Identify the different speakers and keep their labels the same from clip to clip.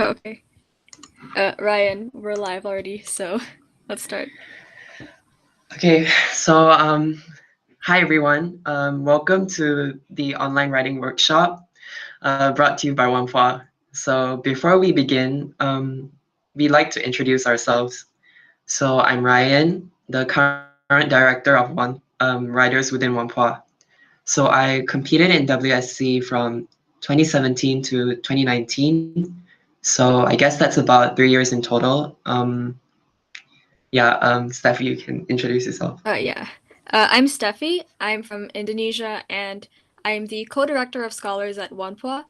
Speaker 1: Oh, okay. Ryan, we're live already, so let's start.
Speaker 2: Okay, so hi everyone. Welcome to the online writing workshop brought to you by OnePwaa. So before we begin, we'd like to introduce ourselves. So I'm Ryan, the current director of Writers within OnePwaa. So I competed in WSC from 2017 to 2019. So I guess that's about 3 years in total. Steffi, you can introduce yourself.
Speaker 1: Yeah. I'm Steffi. I'm from Indonesia, and I'm the co-director of scholars at OnePwaa.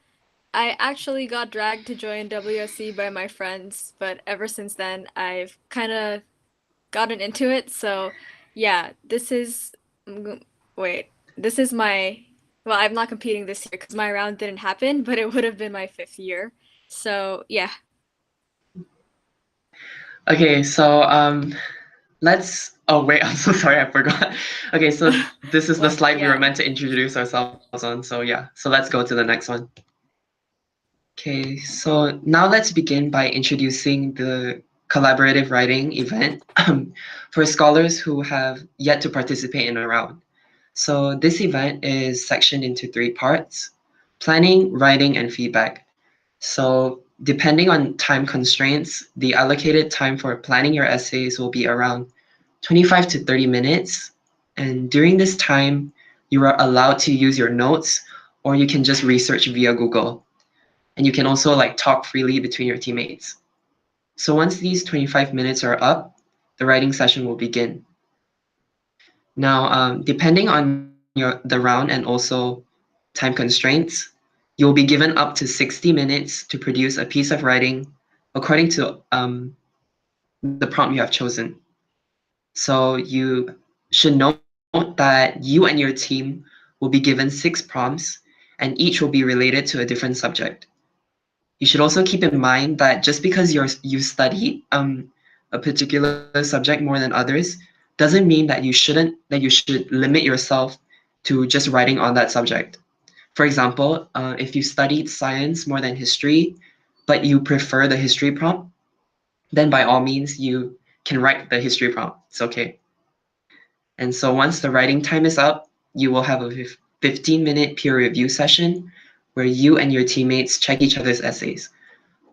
Speaker 1: I actually got dragged to join WSC by my friends, but ever since then, I've kind of gotten into it. So, yeah, wait, this is my, well, I'm not competing this year because my round didn't happen, but it would have been my 5th year. So, yeah.
Speaker 2: Okay, so let's. Oh wait, I'm so sorry, I forgot. Okay, so this is the
Speaker 1: What?
Speaker 2: slide we were
Speaker 1: Yeah.
Speaker 2: meant to introduce ourselves on. So yeah, so let's go to the next one. Okay, so now let's begin by introducing the collaborative writing event for scholars who have yet to participate in a round. So this event is sectioned into 3 parts: planning, writing, and feedback. So depending on time constraints, the allocated time for planning your essays will be around 25 to 30 minutes. And during this time, you are allowed to use your notes or you can just research via Google. And you can also like talk freely between your teammates. So once these 25 minutes are up, the writing session will begin. Now, depending on the round and also time constraints, you'll be given up to 60 minutes to produce a piece of writing according to the prompt you have chosen. So you should note that you and your team will be given 6 prompts, and each will be related to a different subject. You should also keep in mind that just because you study a particular subject more than others doesn't mean that you should limit yourself to just writing on that subject. For example, if you studied science more than history, but you prefer the history prompt, then by all means you can write the history prompt. It's okay. And so once the writing time is up, you will have a 15-minute peer review session where you and your teammates check each other's essays.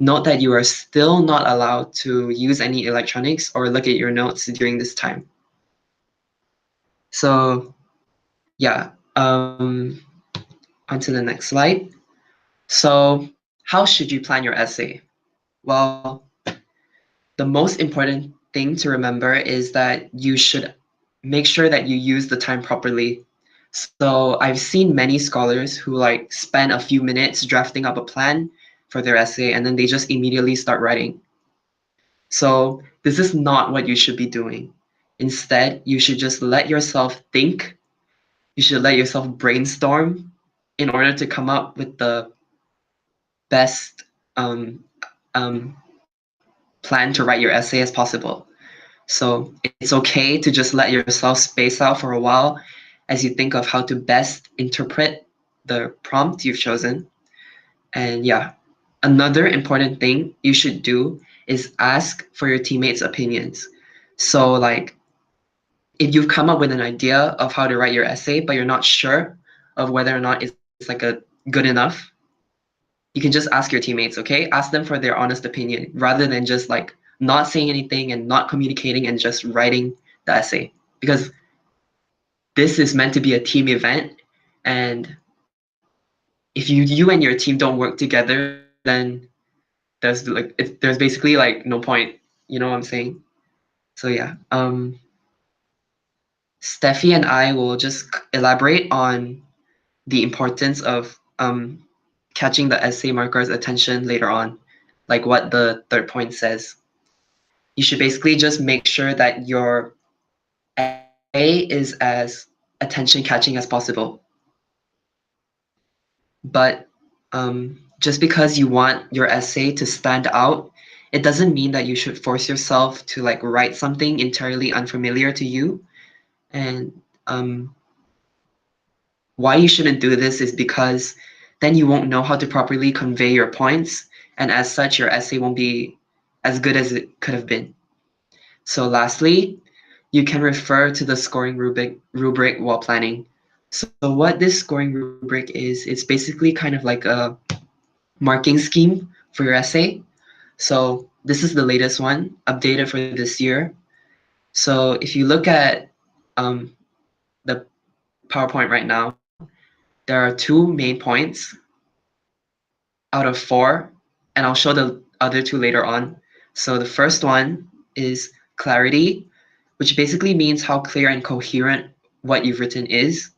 Speaker 2: Note that you are still not allowed to use any electronics or look at your notes during this time. So yeah, on to the next slide. So how should you plan your essay? Well, the most important thing to remember is that you should make sure that you use the time properly. So I've seen many scholars who like spend a few minutes drafting up a plan for their essay and then they just immediately start writing. So this is not what you should be doing. Instead, you should just let yourself think. You should let yourself brainstorm in order to come up with the best um, plan to write your essay as possible. So it's okay to just let yourself space out for a while as you think of how to best interpret the prompt you've chosen. And yeah, another important thing you should do is ask for your teammates' opinions. So like if you've come up with an idea of how to write your essay, but you're not sure of whether or not it's like a good enough, you can just ask your teammates, okay? Ask them for their honest opinion rather than just like not saying anything and not communicating and just writing the essay. Because this is meant to be a team event, and if you and your team don't work together, then there's basically like no point. You know what I'm saying? So yeah, Steffi and I will just elaborate on the importance of catching the essay marker's attention later on, like what the third point says. You should basically just make sure that your essay is as attention catching as possible. But just because you want your essay to stand out, it doesn't mean that you should force yourself to like write something entirely unfamiliar to you. And why you shouldn't do this is because then you won't know how to properly convey your points and as such, your essay won't be as good as it could have been. So lastly, you can refer to the scoring rubric while planning. So what this scoring rubric is, it's basically kind of like a marking scheme for your essay. So this is the latest one, updated for this year. So if you look at the PowerPoint right now, there are 2 main points out of 4, and I'll show the other 2 later on. So the first one is clarity, which basically means how clear and coherent what you've written is.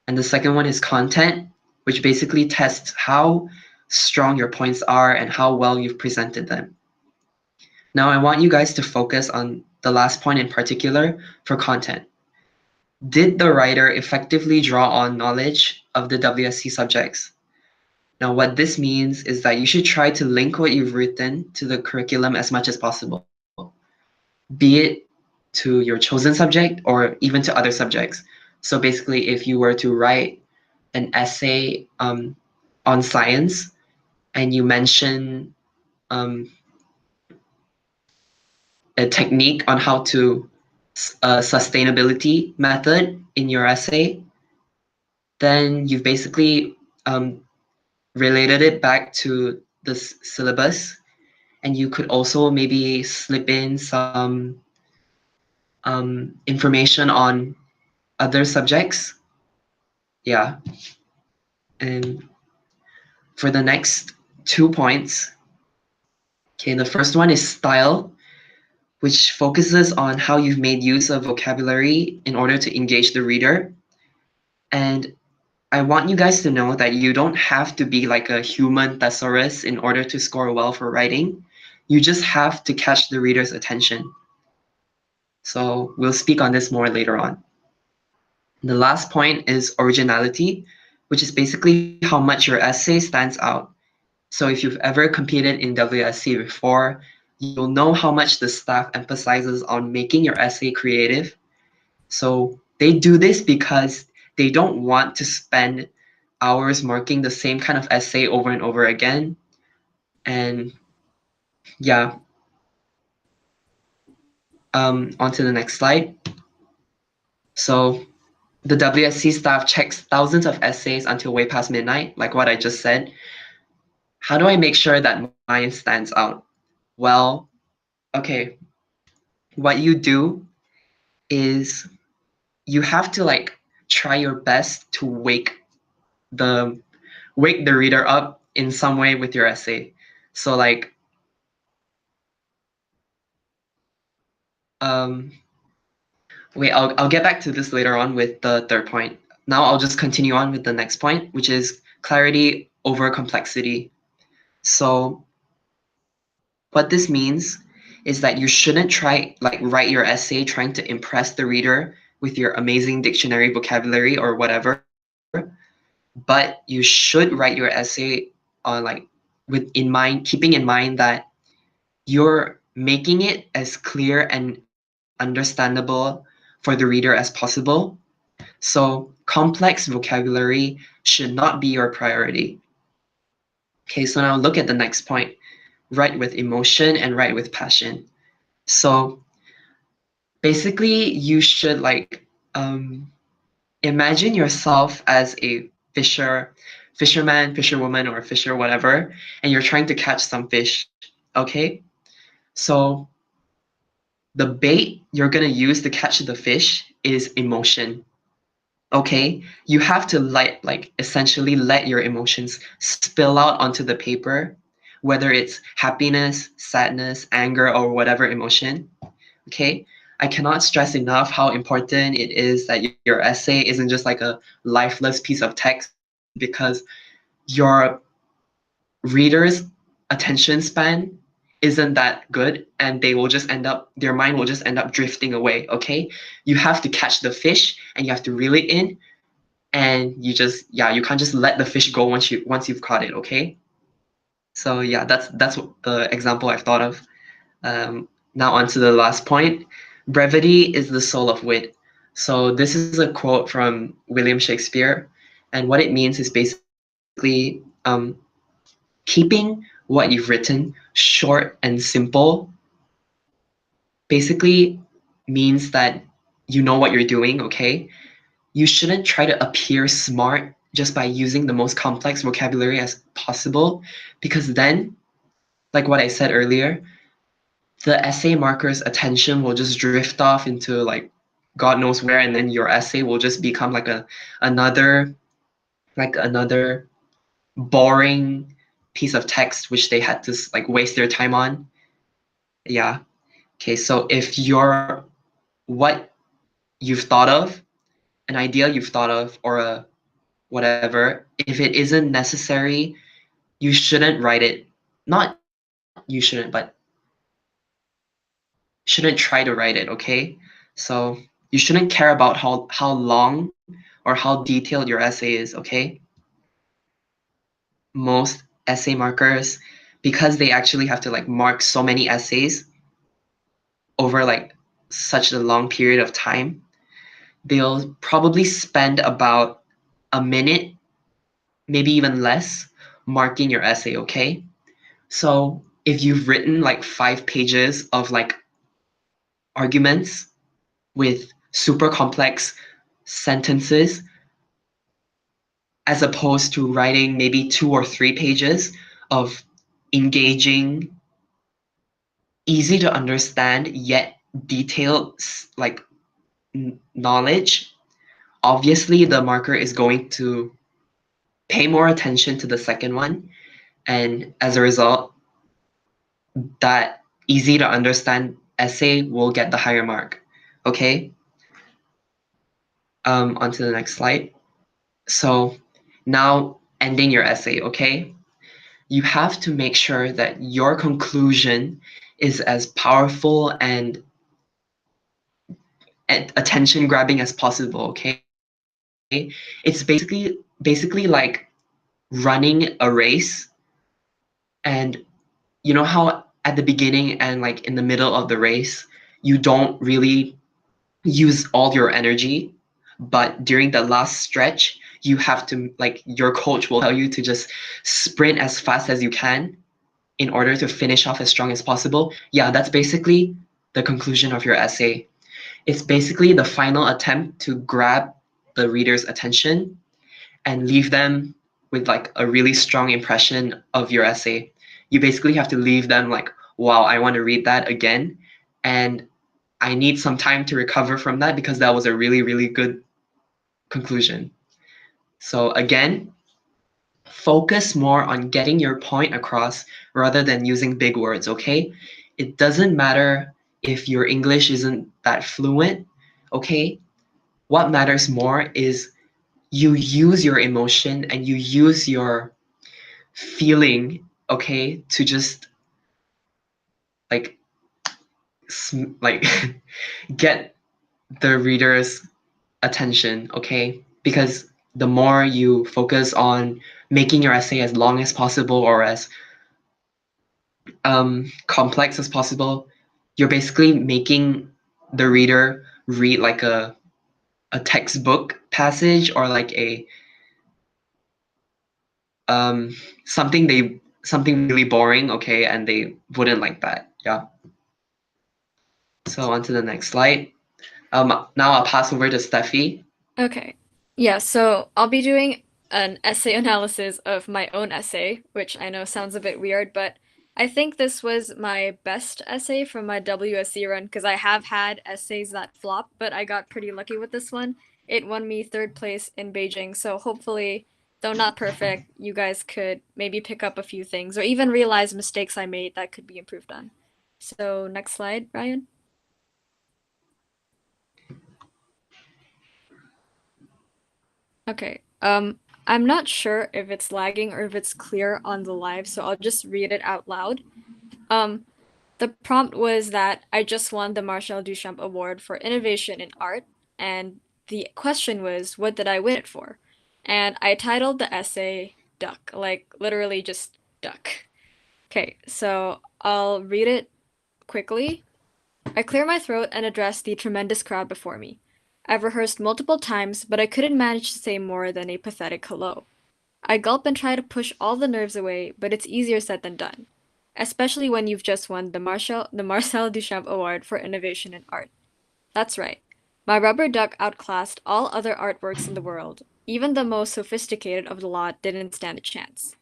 Speaker 2: And the second one is content, which basically tests how strong your points are and how well you've presented them. Now, I want you guys to focus on the last point in particular for content. Did the writer effectively draw on knowledge of the WSC subjects? Now, what this means is that you should try to link what you've written to the curriculum as much as possible, be it to your chosen subject or even to other subjects. So basically, if you were to write an essay on science and you mention a technique on how to a sustainability method in your essay, then you've basically related it back to the syllabus, and you could also maybe slip in some information on other subjects. Yeah. And for the next 2 points, okay, the first one is style, which focuses on how you've made use of vocabulary in order to engage the reader. And I want you guys to know that you don't have to be like a human thesaurus in order to score well for writing. You just have to catch the reader's attention. So we'll speak on this more later on. The last point is originality, which is basically how much your essay stands out. So if you've ever competed in WSC before, you'll know how much the staff emphasizes on making your essay creative. So they do this because they don't want to spend hours marking the same kind of essay over and over again. And yeah, on to the next slide. So the WSC staff checks thousands of essays until way past midnight, like what I just said. How do I make sure that mine stands out? Well, okay, what you do is you have to like try your best to the wake the reader up in some way with your essay. So like um wait, I'll get back to this later on with the third point. Now I'll just continue on with the next point, which is clarity over complexity. So what this means is that you shouldn't try like write your essay trying to impress the reader with your amazing dictionary vocabulary or whatever, but you should write your essay on like with in mind, keeping in mind that you're making it as clear and understandable for the reader as possible. So complex vocabulary should not be your priority. Okay, so now look at the next point. Write with emotion and write with passion. So basically, you should like imagine yourself as a fisherman, fisherwoman, or fisher, whatever, and you're trying to catch some fish. Okay, so the bait you're gonna use to catch the fish is emotion. Okay, you have to like essentially let your emotions spill out onto the paper, whether it's happiness, sadness, anger, or whatever emotion. Okay, I cannot stress enough how important it is that your essay isn't just like a lifeless piece of text, because your reader's attention span isn't that good, and they will just end up their mind will just end up drifting away. Okay, you have to catch the fish and you have to reel it in, and you can't just let the fish go once you've caught it. Okay, so yeah, that's what the example I've thought of. Now on to the last point. Brevity is the soul of wit. So this is a quote from William Shakespeare, and what it means is basically keeping what you've written short and simple basically means that you know what you're doing, okay? You shouldn't try to appear smart just by using the most complex vocabulary as possible, because then, like what I said earlier, the essay marker's attention will just drift off into like God knows where, and then your essay will just become like another another boring piece of text which they had to like waste their time on. Yeah. Okay, so if you're what you've thought of, an idea you've thought of, or a whatever, if it isn't necessary, you shouldn't write it. Not you shouldn't, but shouldn't try to write it, okay? So you shouldn't care about how long or how detailed your essay is, okay? Most essay markers, because they actually have to like mark so many essays over like such a long period of time, they'll probably spend about a minute, maybe even less, marking your essay, okay? So if you've written like 5 pages of like arguments with super complex sentences, as opposed to writing maybe 2 or 3 pages of engaging, easy to understand yet detailed like knowledge, obviously the marker is going to pay more attention to the second one, and as a result, that easy to understand essay will get the higher mark. Okay. On to the next slide. So now ending your essay, okay? You have to make sure that your conclusion is as powerful and attention grabbing as possible, okay? It's basically like running a race, and you know how at the beginning and like in the middle of the race you don't really use all your energy, but during the last stretch you have to, like, your coach will tell you to just sprint as fast as you can in order to finish off as strong as possible. Yeah, that's basically the conclusion of your essay. It's basically the final attempt to grab the reader's attention and leave them with like a really strong impression of your essay. You basically have to leave them like, wow, I want to read that again, and I need some time to recover from that because that was a really, really good conclusion. So again, focus more on getting your point across rather than using big words, okay? It doesn't matter if your English isn't that fluent, okay? What matters more is you use your emotion and you use your feeling, okay, to just like like get the reader's attention, okay? Because the more you focus on making your essay as long as possible or as complex as possible, you're basically making the reader read like a textbook passage or like a um something really boring, okay, and they wouldn't like that. Yeah. So on to the next slide. Now I'll pass over to Steffi.
Speaker 1: Okay. Yeah, so I'll be doing an essay analysis of my own essay, which I know sounds a bit weird, but I think this was my best essay from my WSC run because I have had essays that flop, but I got pretty lucky with this one. It won me third place in Beijing, so hopefully, though not perfect, you guys could maybe pick up a few things or even realize mistakes I made that could be improved on. So, next slide, Ryan. Okay. I'm not sure if it's lagging or if it's clear on the live, so I'll just read it out loud. Um, the prompt was that I just won the Marshall Duchamp Award for Innovation in Art, and the question was, what did I win it for? And I titled the essay Duck, like literally just duck. Okay, so I'll read it quickly. I clear my throat and address the tremendous crowd before me. I've rehearsed multiple times, but I couldn't manage to say more than a pathetic hello. I gulp and try to push all the nerves away, but it's easier said than done, especially when you've just won the Marcel Duchamp Award for Innovation in Art. That's right. My rubber duck outclassed all other artworks in the world. Even the most sophisticated of the lot didn't stand a chance.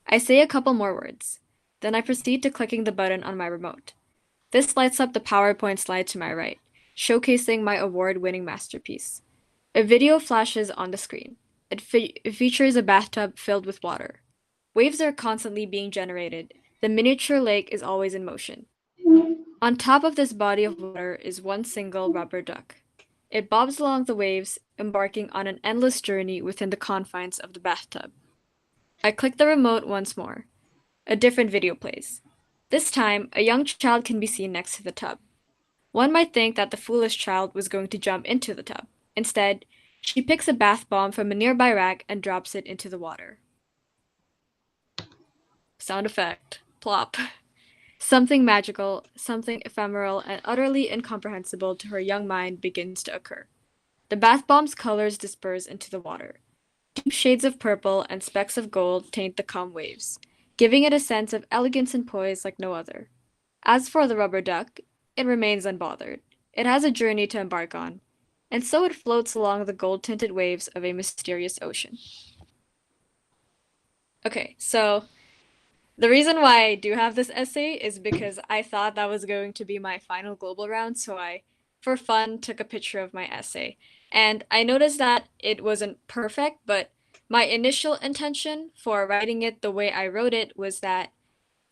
Speaker 1: I say a couple more words. Then I proceed to clicking the button on my remote. This lights up the PowerPoint slide to my right, showcasing my award-winning masterpiece. A video flashes on the screen. It features a bathtub filled with water. Waves are constantly being generated. The miniature lake is always in motion. On top of this body of water is one single rubber duck. It bobs along the waves, embarking on an endless journey within the confines of the bathtub. I click the remote once more. A different video plays. This time, a young child can be seen next to the tub. One might think that the foolish child was going to jump into the tub. Instead, she picks a bath bomb from a nearby rack and drops it into the water. Sound effect. Plop. Something magical, something ephemeral, and utterly incomprehensible to her young mind begins to occur. The bath bomb's colors disperse into the water. Deep shades of purple and specks of gold taint the calm waves, giving it a sense of elegance and poise like no other. As for the rubber duck, it remains unbothered. It has a journey to embark on, and so it floats along the gold-tinted waves of a mysterious ocean. Okay, so the reason why I do have this essay is because I thought that was going to be my final global round, so I, for fun, took a picture of my essay. And I noticed that it wasn't perfect, but my initial intention for writing it the way I wrote it was that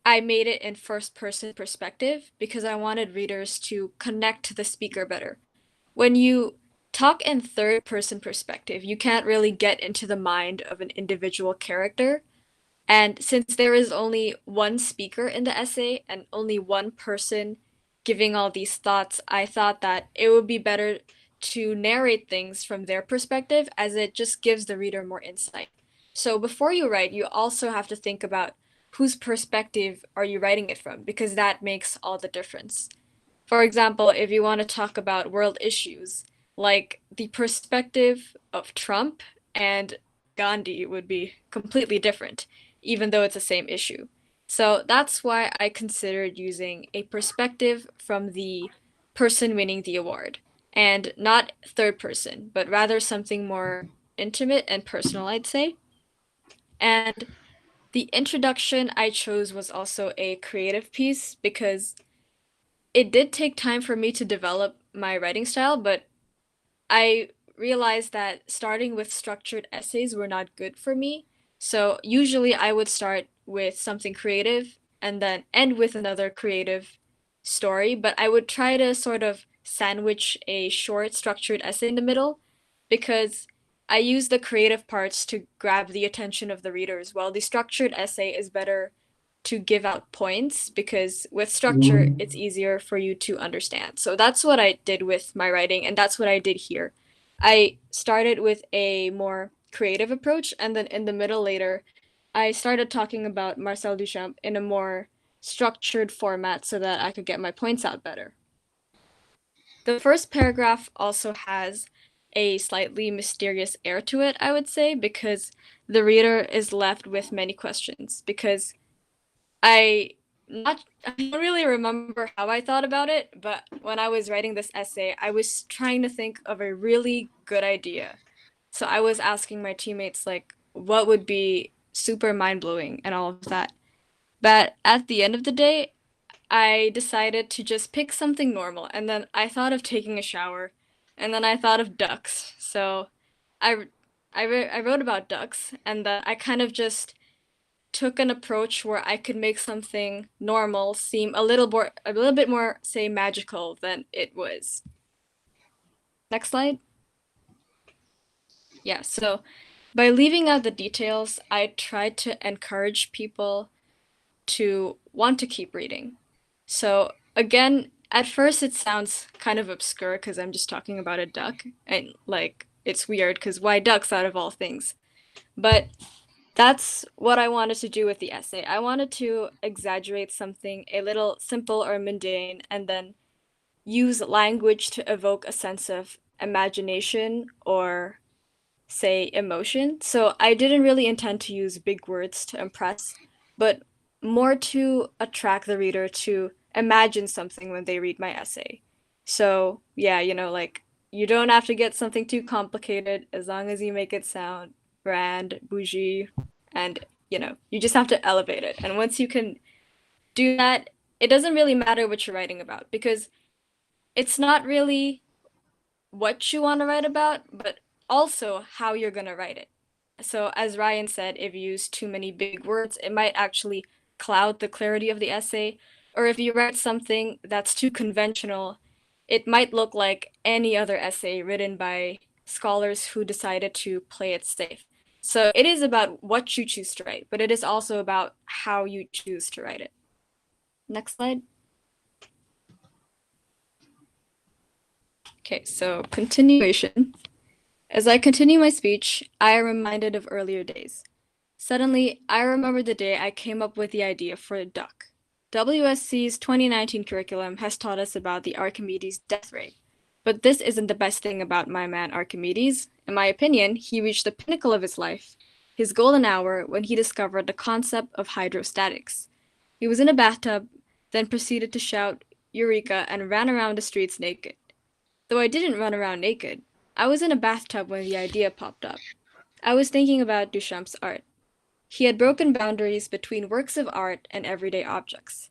Speaker 1: I made it in first person perspective because I wanted readers to connect to the speaker better. When you talk in third person perspective, you can't really get into the mind of an individual character. And since there is only one speaker in the essay and only one person giving all these thoughts, I thought that it would be better to narrate things from their perspective as it just gives the reader more insight. So before you write, you also have to think about whose perspective are you writing it from because that makes all the difference. For example, if you want to talk about world issues, like the perspective of Trump and Gandhi would be completely different, even though it's the same issue. So that's why I considered using a perspective from the person winning the award, and not third person, but rather something more intimate and personal, I'd say. And the introduction I chose was also a creative piece because it did take time for me to develop my writing style, but I realized that starting with structured essays were not good for me. So usually I would start with something creative and then end with another creative story, but I would try to sort of sandwich a short structured essay in the middle because I use the creative parts to grab the attention of the readers, while the structured essay is better to give out points because with structure it's easier for you to understand. So that's what I did with my writing and that's what I did here. I started with a more creative approach and then in the middle later I started talking about Marcel Duchamp in a more structured format so that I could get my points out better. The first paragraph also has a slightly mysterious air to it, I would say, because the reader is left with many questions because I I don't really remember how I thought about it, but when I was writing this essay, I was trying to think of a really good idea. So I was asking my teammates like what would be super mind-blowing and all of that. But at the end of the day, I decided to just pick something normal and then I thought of taking a shower and then I thought of ducks. So I I wrote about ducks and then I kind of just took an approach where I could make something normal seem a little bit more, say, magical than it was. Next slide. Yeah, so by leaving out the details, I tried to encourage people to want to keep reading. So again, at first it sounds kind of obscure because I'm just talking about a duck and like it's weird because why ducks out of all things? But that's what I wanted to do with the essay. I wanted to exaggerate something a little simple or mundane and then use language to evoke a sense of imagination or say, emotion. So I didn't really intend to use big words to impress, but more to attract the reader to imagine something when they read my essay. So, yeah, like you don't have to get something too complicated as long as you make it sound grand, bougie, and you just have to elevate it. And once you can do that, it doesn't really matter what you're writing about because it's not really what you want to write about, but also how you're going to write it. So, as Ryan said, if you use too many big words, it might actually cloud the clarity of the essay. Or if you write something that's too conventional, it might look like any other essay written by scholars who decided to play it safe. So, it is about what you choose to write, but it is also about how you choose to write it. Next slide. Okay, so continuation. As I continue my speech, I am reminded of earlier days. Suddenly, I remember the day I came up with the idea for a duck. WSC's 2019 curriculum has taught us about the Archimedes death ray. But this isn't the best thing about my man Archimedes. In my opinion, he reached the pinnacle of his life, his golden hour, when he discovered the concept of hydrostatics. He was in a bathtub, then proceeded to shout, Eureka, and ran around the streets naked. Though I didn't run around naked, I was in a bathtub when the idea popped up. I was thinking about Duchamp's art. He had broken boundaries between works of art and everyday objects.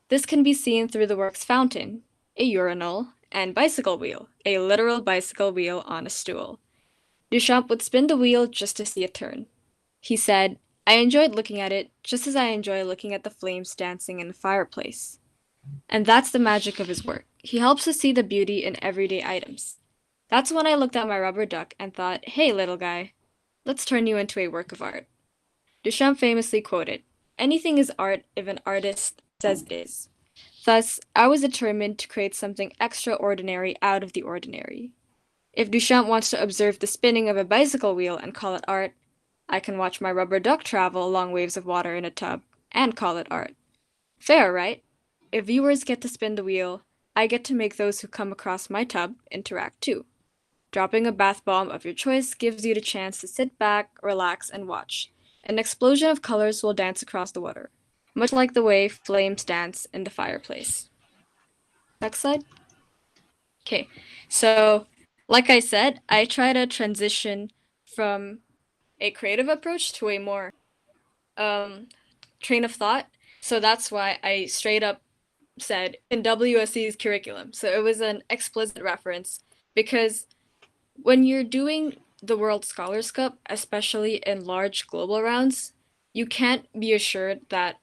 Speaker 1: This can be seen through the work's fountain, a urinal, and bicycle wheel, a literal bicycle wheel on a stool. Duchamp would spin the wheel just to see it turn. He said, I enjoyed looking at it just as I enjoy looking at the flames dancing in the fireplace. And that's the magic of his work. He helps us see the beauty in everyday items. That's when I looked at my rubber duck and thought, hey, little guy, let's turn you into a work of art. Duchamp famously quoted, anything is art if an artist says it is. Thus, I was determined to create something extraordinary out of the ordinary. If Duchamp wants to observe the spinning of a bicycle wheel and call it art, I can watch my rubber duck travel along waves of water in a tub and call it art. Fair, right? If viewers get to spin the wheel, I get to make those who come across my tub interact too. Dropping a bath bomb of your choice gives you the chance to sit back, relax, and watch. An explosion of colors will dance across the water, much like the way flames dance in the fireplace. Next slide. Okay, so like I said, I try to transition from a creative approach to a more train of thought. So that's why I straight up said in WSC's curriculum. So it was an explicit reference because when you're doing the World Scholars Cup, especially in large global rounds, you can't be assured that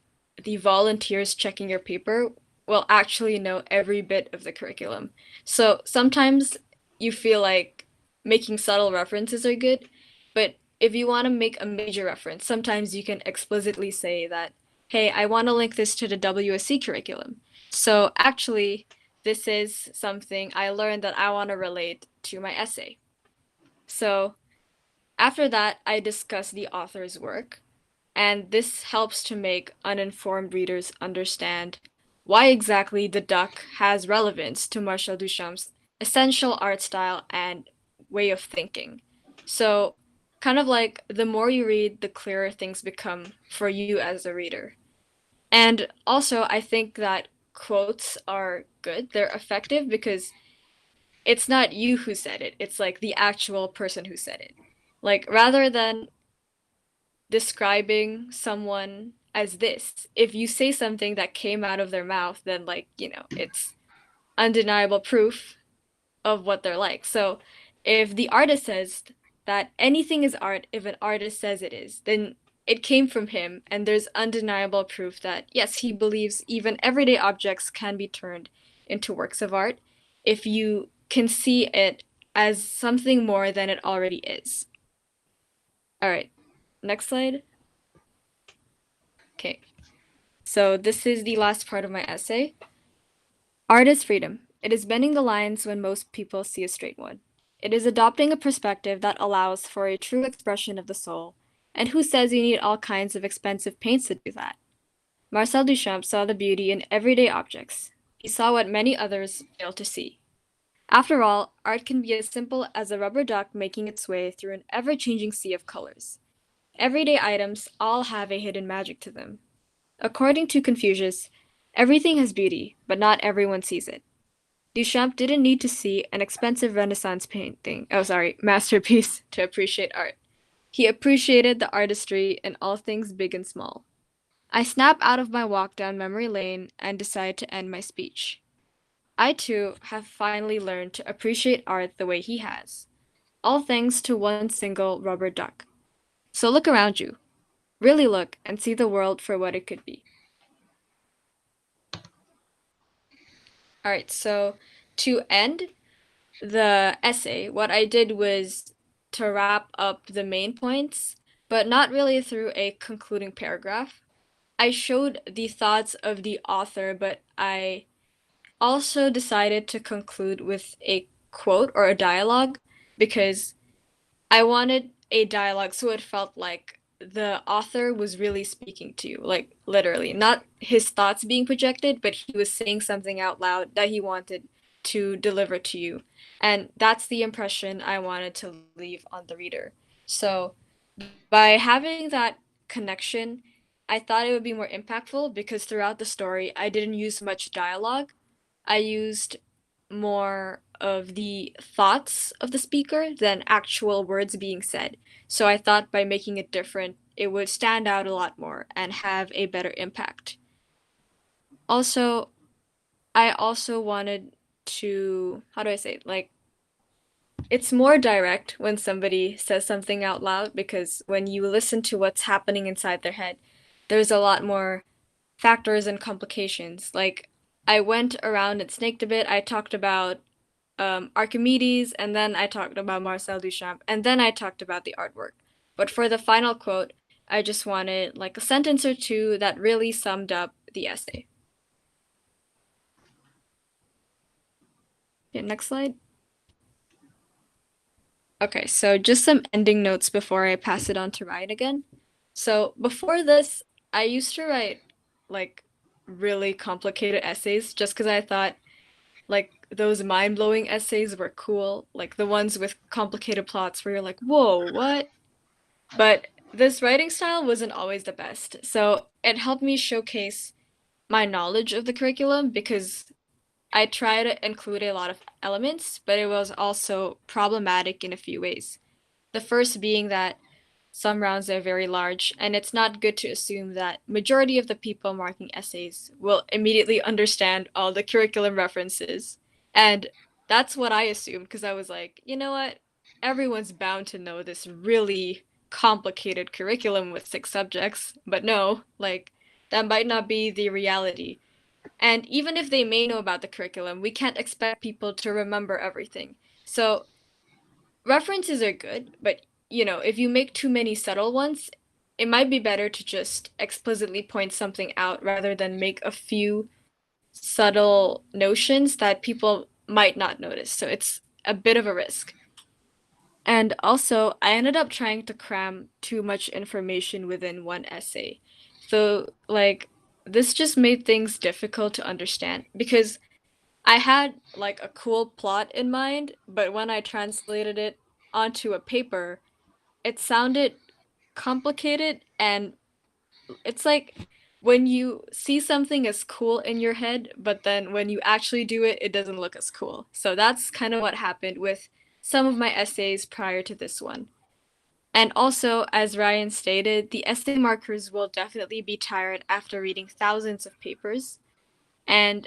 Speaker 1: the volunteers checking your paper will actually know every bit of the curriculum. So sometimes you feel like making subtle references are good, but if you want to make a major reference, sometimes you can explicitly say that, hey, I want to link this to the WSC curriculum. So actually, this is something I learned that I want to relate to my essay. So after that, I discuss the author's work, and this helps to make uninformed readers understand why exactly the duck has relevance to Marcel Duchamp's essential art style and way of thinking. So, kind of like the more you read, the clearer things become for you as a reader. And also, I think that quotes are good. They're effective because it's not you who said it, it's like the actual person who said it. Like, rather than describing someone as this, if you say something that came out of their mouth, then, like, it's undeniable proof of what they're like. So, if the artist says that anything is art, if an artist says it is, then it came from him, and there's undeniable proof that, yes, he believes even everyday objects can be turned into works of art if you can see it as something more than it already is. All right, next slide. Okay, so this is the last part of my essay. Art is freedom. It is bending the lines when most people see a straight one. It is adopting a perspective that allows for a true expression of the soul. And who says you need all kinds of expensive paints to do that? Marcel Duchamp saw the beauty in everyday objects. He saw what many others fail to see. After all, art can be as simple as a rubber duck making its way through an ever-changing sea of colors. Everyday items all have a hidden magic to them. According to Confucius, everything has beauty, but not everyone sees it. Duchamp didn't need to see an expensive Renaissance masterpiece to appreciate art. He appreciated the artistry in all things big and small. I snap out of my walk down memory lane and decide to end my speech. I too have finally learned to appreciate art the way he has, all thanks to one single rubber duck. So look around you, really look and see the world for what it could be. All right, so to end the essay, what I did was to wrap up the main points, but not really through a concluding paragraph. I showed the thoughts of the author, but I also decided to conclude with a quote or a dialogue because I wanted a dialogue so it felt like the author was really speaking to you, like literally, not his thoughts being projected, but he was saying something out loud that he wanted to deliver to you. And that's the impression I wanted to leave on the reader. So by having that connection, I thought it would be more impactful because throughout the story, I didn't use much dialogue. I used more of the thoughts of the speaker than actual words being said. So I thought by making it different, it would stand out a lot more and have a better impact. Also, I also wanted to, how do I say it? Like, it's more direct when somebody says something out loud because when you listen to what's happening inside their head, there's a lot more factors and complications. Like, I went around and snaked a bit. I talked about Archimedes, and then I talked about Marcel Duchamp, and then I talked about the artwork. But for the final quote, I just wanted like a sentence or two that really summed up the essay. Okay, next slide. Okay, so just some ending notes before I pass it on to Ryan again. So before this, I used to write like really complicated essays just because I thought like those mind-blowing essays were cool, like the ones with complicated plots where you're like, whoa, what? But this writing style wasn't always the best. So it helped me showcase my knowledge of the curriculum because I try to include a lot of elements, but it was also problematic in a few ways. The first being that some rounds are very large, and it's not good to assume that majority of the people marking essays will immediately understand all the curriculum references. And that's what I assumed because I was like, you know what? Everyone's bound to know this really complicated curriculum with 6 subjects, but no, like that might not be the reality. And even if they may know about the curriculum, we can't expect people to remember everything. So references are good, but if you make too many subtle ones, it might be better to just explicitly point something out rather than make a few subtle notions that people might not notice. So it's a bit of a risk. And also, I ended up trying to cram too much information within one essay. So, like, this just made things difficult to understand because I had like a cool plot in mind, but when I translated it onto a paper, it sounded complicated and it's like when you see something as cool in your head, but then when you actually do it, it doesn't look as cool. So that's kind of what happened with some of my essays prior to this one. And also, as Ryan stated, the essay markers will definitely be tired after reading thousands of papers. And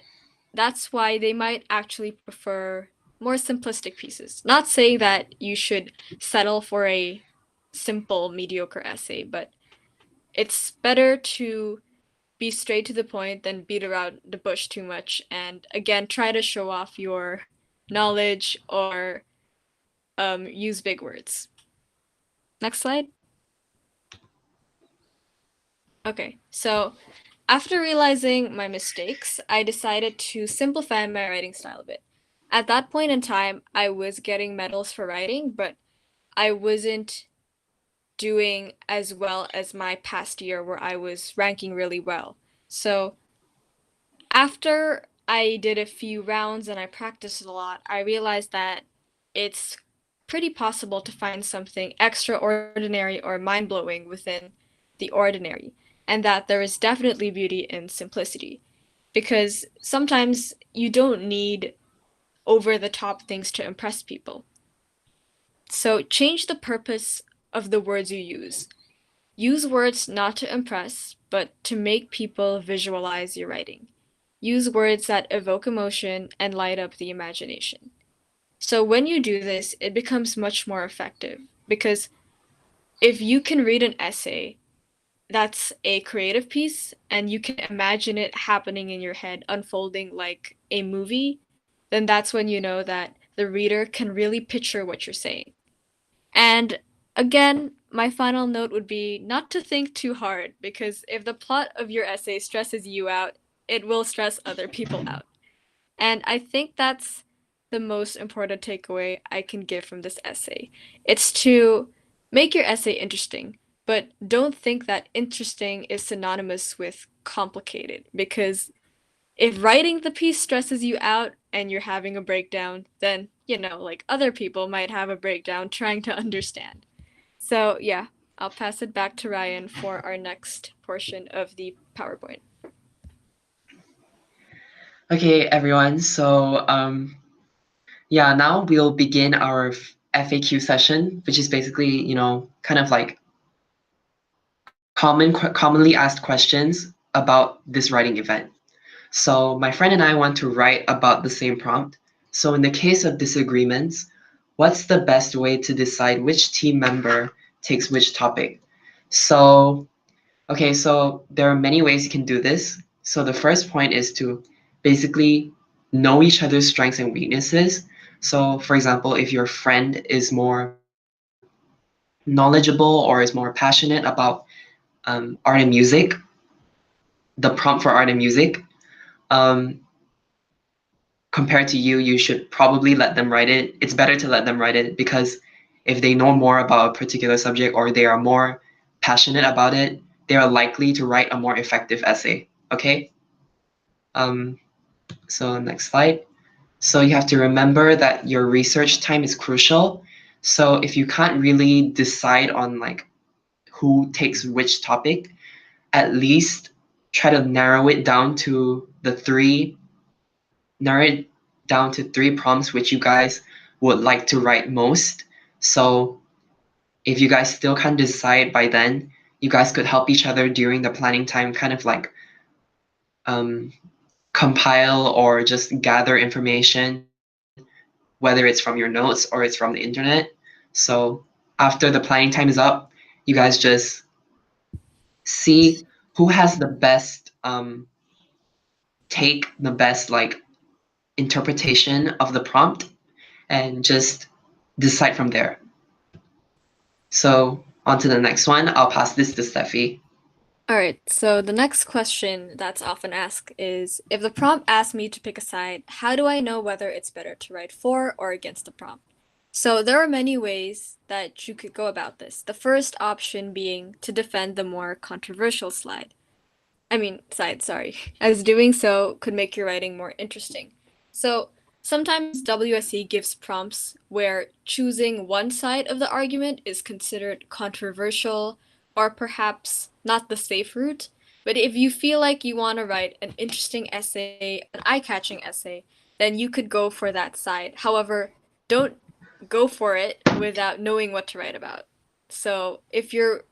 Speaker 1: that's why they might actually prefer more simplistic pieces. Not saying that you should settle for a simple, mediocre essay, but it's better to be straight to the point than beat around the bush too much and again try to show off your knowledge or use big words. Next slide. Okay, so after realizing my mistakes, I decided to simplify my writing style a bit. At that point in time, I was getting medals for writing, but I wasn't doing as well as my past year where I was ranking really well. So after I did a few rounds and I practiced a lot, I realized that it's pretty possible to find something extraordinary or mind-blowing within the ordinary, and that there is definitely beauty in simplicity. Because sometimes you don't need over the top things to impress people. So change the purpose of the words you use. Use words not to impress, but to make people visualize your writing. Use words that evoke emotion and light up the imagination. So when you do this, it becomes much more effective because if you can read an essay that's a creative piece and you can imagine it happening in your head, unfolding like a movie, then that's when you know that the reader can really picture what you're saying. And again, my final note would be not to think too hard, because if the plot of your essay stresses you out, it will stress other people out. And I think that's the most important takeaway I can give from this essay. It's to make your essay interesting, but don't think that interesting is synonymous with complicated, because if writing the piece stresses you out and you're having a breakdown, then, like other people might have a breakdown trying to understand. So, yeah, I'll pass it back to Ryan for our next portion of the PowerPoint.
Speaker 2: Okay, everyone. So, yeah, now we'll begin our FAQ session, which is basically, kind of like commonly asked questions about this writing event. So my friend and I want to write about the same prompt. So in the case of disagreements, what's the best way to decide which team member takes which topic? So, okay, so there are many ways you can do this. So the first point is to basically know each other's strengths and weaknesses. So for example, if your friend is more knowledgeable or is more passionate about art and music, the prompt for art and music, um, compared to you, you should probably let them write it. It's better to let them write it because if they know more about a particular subject or they are more passionate about it, they are likely to write a more effective essay. Okay? Um, so next slide. So you have to remember that your research time is crucial. So if you can't really decide on like who takes which topic, at least try to narrow it down to three prompts which you guys would like to write most. So if you guys still can't decide by then, you guys could help each other during the planning time, kind of like um, compile or just gather information, whether it's from your notes or it's from the internet. So after the planning time is up, you guys just see who has the best take, the best like interpretation of the prompt, and just decide from there. So on to the next one. I'll pass this to Steffi.
Speaker 1: All right, so the next question that's often asked is, if the prompt asks me to pick a side, how do I know whether it's better to write for or against the prompt? So there are many ways that you could go about this. The first option being to defend the more controversial side, sorry, as doing so could make your writing more interesting. So sometimes WSC gives prompts where choosing one side of the argument is considered controversial or perhaps not the safe route. But if you feel like you want to write an interesting essay, an eye-catching essay, then you could go for that side. However, don't go for it without knowing what to write about. So if you're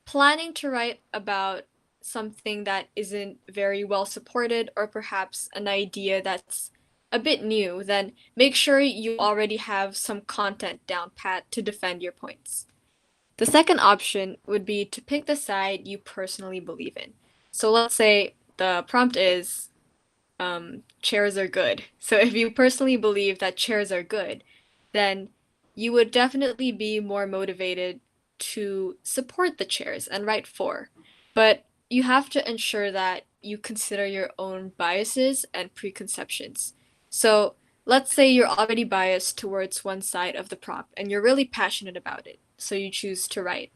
Speaker 1: planning to write about something that isn't very well supported or perhaps an idea that's a bit new, then make sure you already have some content down pat to defend your points. The second option would be to pick the side you personally believe in. So let's say the prompt is chairs are good. So if you personally believe that chairs are good, then you would definitely be more motivated to support the chairs and write for. But you have to ensure that you consider your own biases and preconceptions. So let's say you're already biased towards one side of the prompt and you're really passionate about it, so you choose to write.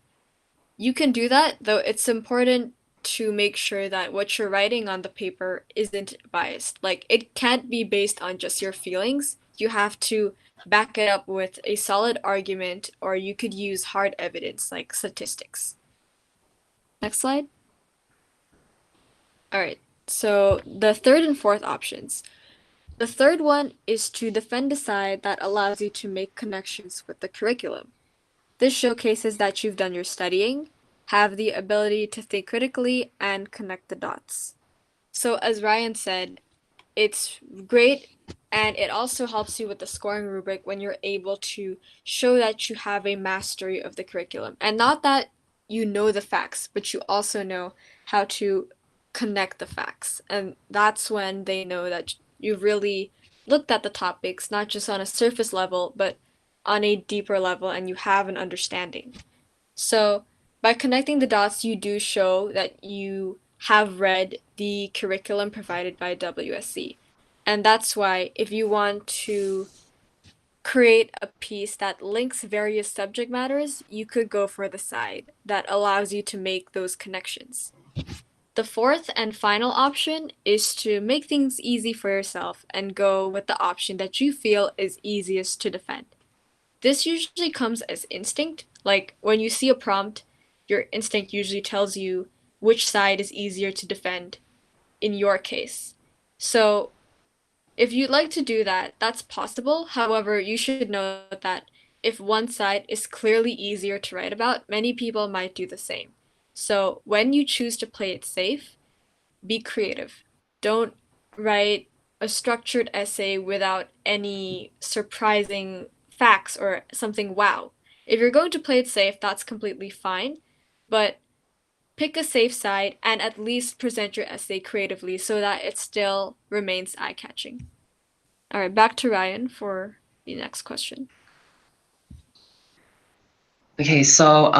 Speaker 1: You can do that, though it's important to make sure that what you're writing on the paper isn't biased. Like, it can't be based on just your feelings. You have to back it up with a solid argument, or you could use hard evidence like statistics. Next slide. All right. So the third and fourth options. The third one is to defend a side that allows you to make connections with the curriculum. This showcases that you've done your studying, have the ability to think critically, and connect the dots. So, as Ryan said, it's great, and it also helps you with the scoring rubric when you're able to show that you have a mastery of the curriculum. And not that you know the facts, but you also know how to connect the facts. And that's when they know that you've really looked at the topics, not just on a surface level, but on a deeper level, and you have an understanding. So, by connecting the dots, you do show that you have read the curriculum provided by WSC. And that's why, if you want to create a piece that links various subject matters, you could go for the side that allows you to make those connections. The fourth and final option is to make things easy for yourself and go with the option that you feel is easiest to defend. This usually comes as instinct. Like when you see a prompt, your instinct usually tells you which side is easier to defend in your case. So if you'd like to do that, that's possible. However, you should know that if one side is clearly easier to write about, many people might do the same. So when you choose to play it safe, be creative. Don't write a structured essay without any surprising facts or something wow. If you're going to play it safe, that's completely fine, but pick a safe side and at least present your essay creatively so that it still remains eye-catching. All right, back to Ryan for the next question.
Speaker 2: Okay, so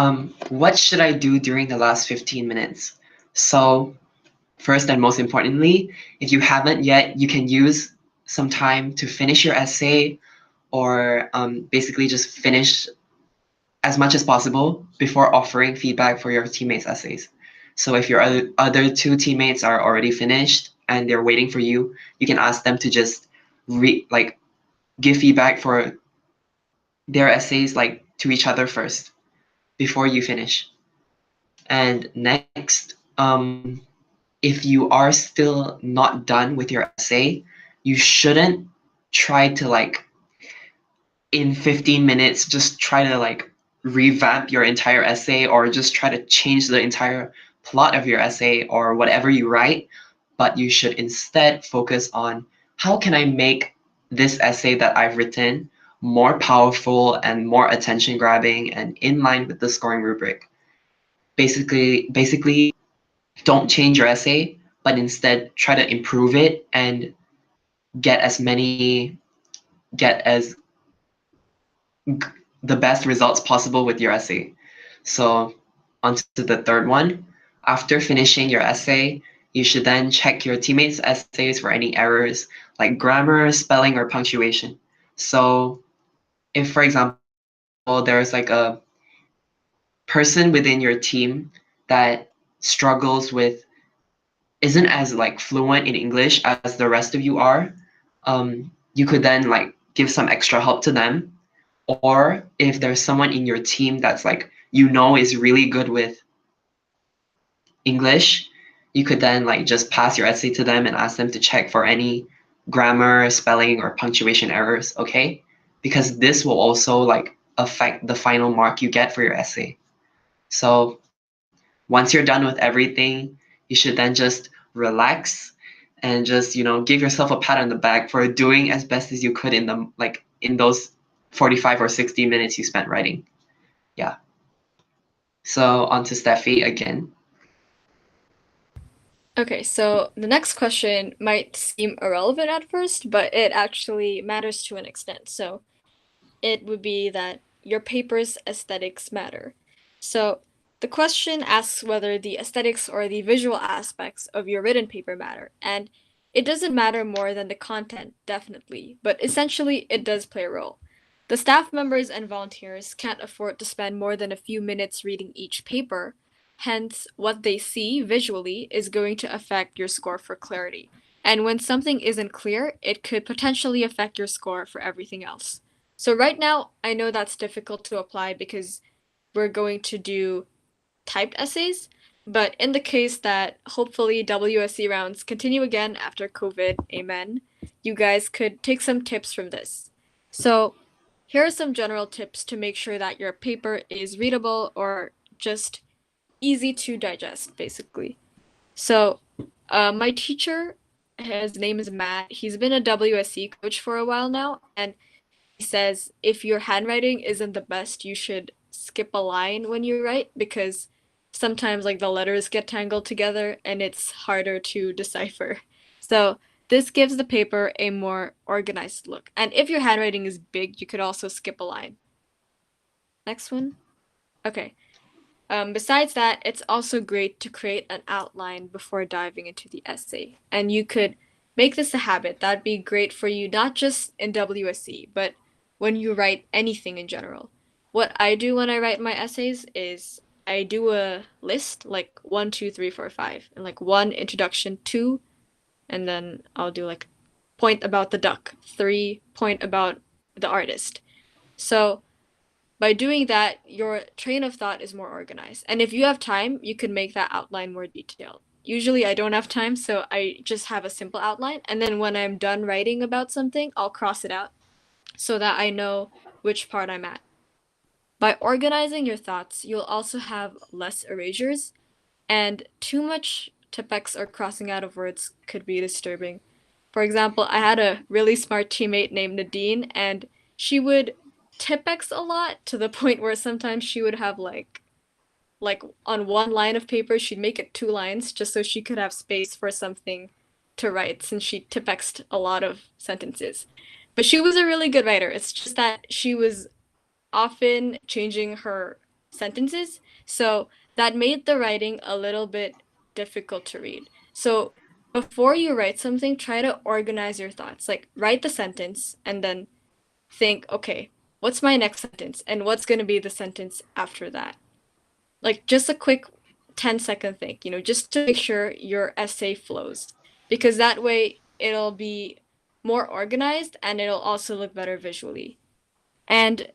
Speaker 2: what should I do during the last 15 minutes? So first and most importantly, if you haven't yet, you can use some time to finish your essay or basically just finish as much as possible before offering feedback for your teammates' essays. So if your other two teammates are already finished and they're waiting for you, you can ask them to just give feedback for their essays like to each other first before you finish. And next, if you are still not done with your essay, you shouldn't try to in 15 minutes just try to revamp your entire essay or just try to change the entire plot of your essay or whatever you write, but you should instead focus on how can I make this essay that I've written more powerful and more attention grabbing and in line with the scoring rubric. Basically don't change your essay, but instead try to improve it and get as the best results possible with your essay. So on to the third one. After finishing your essay, you should then check your teammates' essays for any errors like grammar, spelling, or punctuation. So if, for example, there's a person within your team that struggles with isn't as fluent in English as the rest of you are, you could then give some extra help to them. Or if there's someone in your team that's is really good with English, you could then just pass your essay to them and ask them to check for any grammar, spelling, or punctuation errors, okay? Because this will also affect the final mark you get for your essay. So once you're done with everything, you should then just relax and just give yourself a pat on the back for doing as best as you could in those 45 or 60 minutes you spent writing. Yeah. So on to Steffi again.
Speaker 1: Okay, so the next question might seem irrelevant at first, but it actually matters to an extent. So it would be that your paper's aesthetics matter. So the question asks whether the aesthetics or the visual aspects of your written paper matter. And it doesn't matter more than the content, definitely, but essentially it does play a role. The staff members and volunteers can't afford to spend more than a few minutes reading each paper, Hence, what they see visually is going to affect your score for clarity. And when something isn't clear, it could potentially affect your score for everything else. So right now, I know that's difficult to apply because we're going to do typed essays. But in the case that hopefully WSC rounds continue again after COVID, amen, you guys could take some tips from this. So here are some general tips to make sure that your paper is readable or just easy to digest, basically. So my teacher, his name is Matt. He's been a WSC coach for a while now, and he says if your handwriting isn't the best, you should skip a line when you write because sometimes like the letters get tangled together and it's harder to decipher. So this gives the paper a more organized look. And if your handwriting is big, you could also skip a line. Next one. Okay. Besides that, it's also great to create an outline before diving into the essay. And you could make this a habit. That'd be great for you, not just in WSC, but when you write anything in general. What I do when I write my essays is I do a list like 1, 2, 3, 4, 5, and like one introduction, two, and then I'll do like point about the duck, three, point about the artist. So by doing that, your train of thought is more organized. And if you have time, you can make that outline more detailed. Usually I don't have time, so I just have a simple outline. And then when I'm done writing about something, I'll cross it out so that I know which part I'm at. By organizing your thoughts, you'll also have less erasures, and too much tipex or crossing out of words could be disturbing. For example, I had a really smart teammate named Nadine, and she would tipex a lot to the point where sometimes she would have like on one line of paper, she'd make it 2 lines just so she could have space for something to write since she tipexed a lot of sentences. But she was a really good writer. It's just that she was often changing her sentences, so that made the writing a little bit difficult to read. So before you write something, try to organize your thoughts. Like write the sentence and then think, okay, what's my next sentence and what's going to be the sentence after that? Like just a quick 10-second think, just to make sure your essay flows. Because that way it'll be more organized and it'll also look better visually. And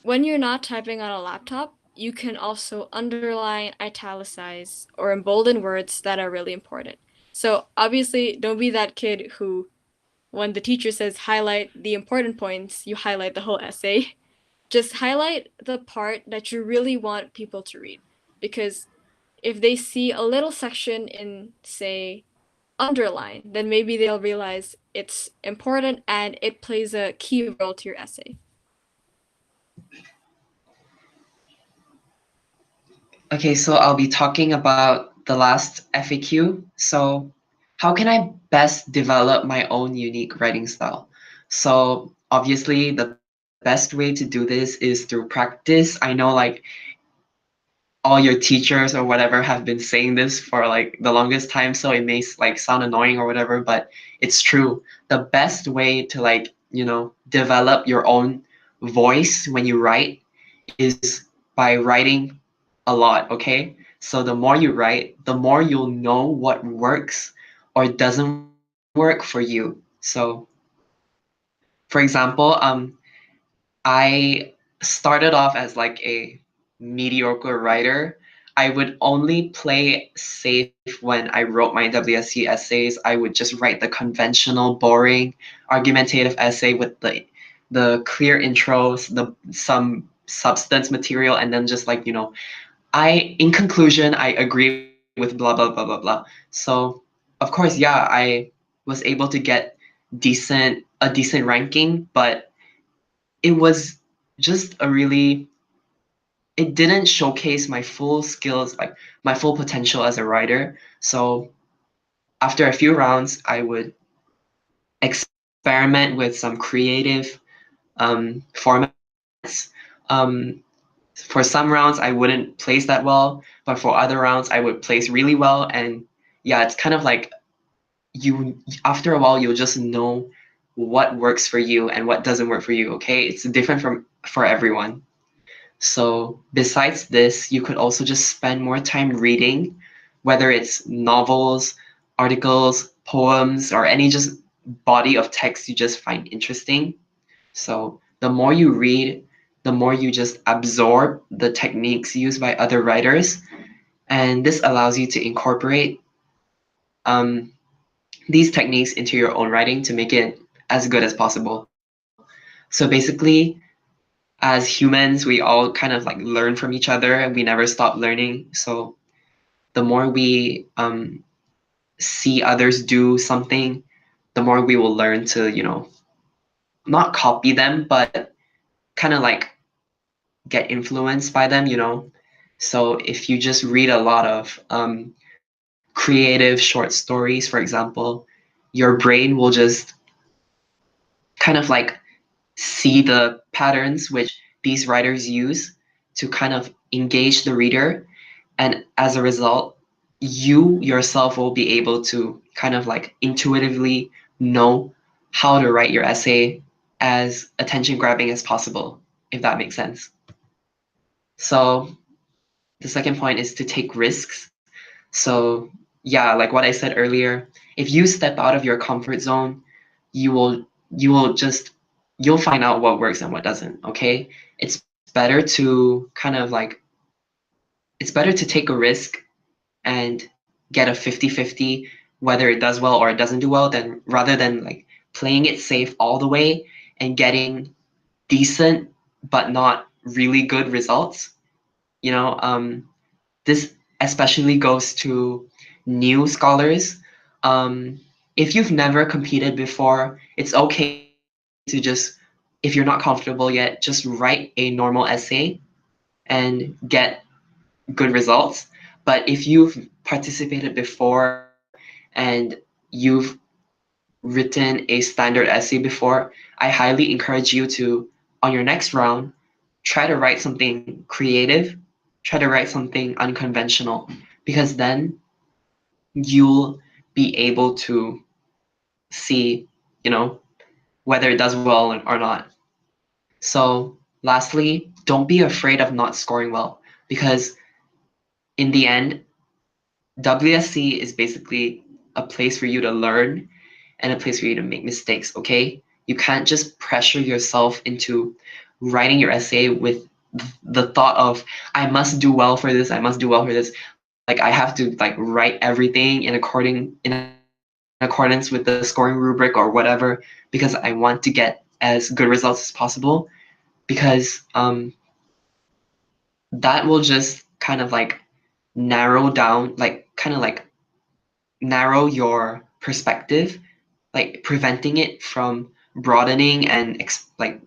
Speaker 1: when you're not typing on a laptop, you can also underline, italicize, or embolden words that are really important. So obviously, don't be that kid who, when the teacher says highlight the important points, you highlight the whole essay. Just highlight the part that you really want people to read. Because if they see a little section in, say, underline, then maybe they'll realize it's important and it plays a key role to your essay.
Speaker 2: Okay, so I'll be talking about the last FAQ. So, how can I best develop my own unique writing style? So, obviously, the best way to do this is through practice. I know, like, all your teachers or whatever have been saying this for like the longest time, so it may like sound annoying or whatever, but it's true. The best way to like, develop your own voice when you write is by writing a lot, okay? So the more you write, the more you'll know what works or doesn't work for you. So for example, I started off as like a mediocre writer. I would only play safe when I wrote my WSC essays. I would just write the conventional, boring, argumentative essay with the clear intros, the some substance material, and then just like, I in conclusion, I agree with blah blah blah blah blah. So of course, yeah, I was able to get decent ranking, but it was just a really it didn't showcase my full skills, like my full potential as a writer. So after a few rounds, I would experiment with some creative formats. For some rounds, I wouldn't place that well, but for other rounds, I would place really well. And yeah, it's kind of like after a while, you'll just know what works for you and what doesn't work for you. Okay, it's different for everyone. So besides this, you could also just spend more time reading, whether it's novels, articles, poems, or any just body of text you just find interesting. So the more you read, the more you just absorb the techniques used by other writers, and this allows you to incorporate um, these techniques into your own writing to make it as good as possible. So basically, as humans, we all kind of like learn from each other and we never stop learning. So the more we see others do something, the more we will learn to, not copy them, but kind of like get influenced by them, So if you just read a lot of creative short stories, for example, your brain will just kind of like see the patterns which these writers use to kind of engage the reader. And as a result, you yourself will be able to kind of like intuitively know how to write your essay as attention grabbing as possible, if that makes sense. So the second point is to take risks. So yeah, like what I said earlier, if you step out of your comfort zone, you will just you'll find out what works and what doesn't, okay? It's better to kind of like it's better to take a risk and get a 50-50 whether it does well or it doesn't do well than rather than like playing it safe all the way and getting decent but not really good results. You know, this especially goes to new scholars. Um, if you've never competed before, it's okay to just, if you're not comfortable yet, just write a normal essay and get good results. But if you've participated before and you've written a standard essay before, I highly encourage you to, on your next round, try to write something creative, try to write something unconventional, because then you'll be able to see, you know, whether it does well or not. So, lastly, don't be afraid of not scoring well, because in the end, WSC is basically a place for you to learn and a place for you to make mistakes, okay? You can't just pressure yourself into writing your essay with the thought of I must do well for this, I must do well for this. Like I have to like write everything in accordance with the scoring rubric or whatever because I want to get as good results as possible because that will just kind of like narrow down like kind of like narrow your perspective, like preventing it from broadening and like